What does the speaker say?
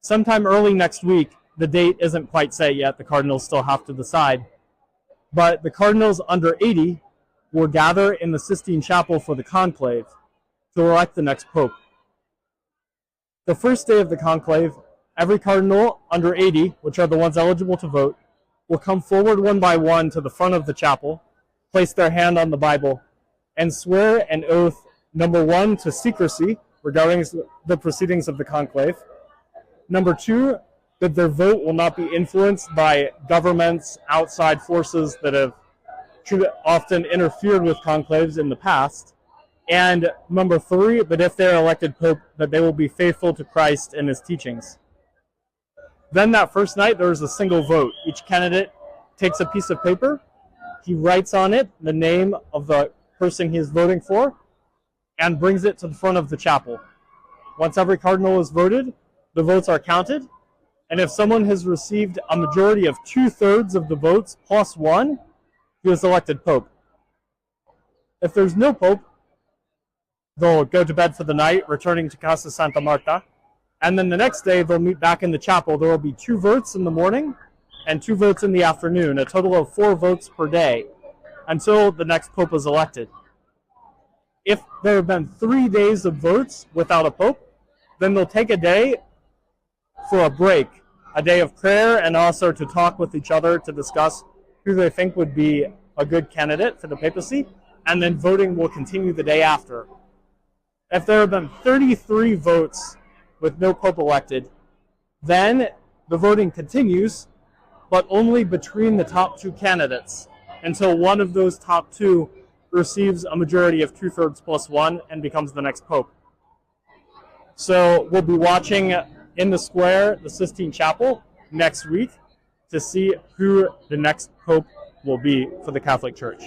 Sometime early next week, the date isn't quite set yet, the cardinals still have to decide, but the cardinals under 80 will gather in the Sistine Chapel for the conclave to elect the next pope. The first day of the conclave, every cardinal under 80, which are the ones eligible to vote, will come forward one by one to the front of the chapel, place their hand on the Bible, and swear an oath, number 1, to secrecy regarding the proceedings of the conclave, number 2, that their vote will not be influenced by governments, outside forces that have often interfered with conclaves in the past, and number 3, that if they're elected pope, that they will be faithful to Christ and his teachings. Then that first night, there is a single vote. Each candidate takes a piece of paper, he writes on it the name of the person he is voting for, and brings it to the front of the chapel. Once every cardinal is voted, the votes are counted, and if someone has received a majority of 2/3 of the votes plus 1, he is elected pope. If there's no pope, they'll go to bed for the night, returning to Casa Santa Marta, and then the next day they'll meet back in the chapel. There will be 2 votes in the morning and 2 votes in the afternoon, a total of 4 votes per day, until the next pope is elected. If there have been 3 days of votes without a pope, then they'll take a day for a break, a day of prayer, and also to talk with each other to discuss who they think would be a good candidate for the papacy, and then voting will continue the day after. If there have been 33 votes with no pope elected, then the voting continues, but only between the top 2 candidates, until one of those top 2 receives a majority of 2/3 plus 1 and becomes the next pope. So we'll be watching in the square, the Sistine Chapel, next week to see who the next pope will be for the Catholic Church.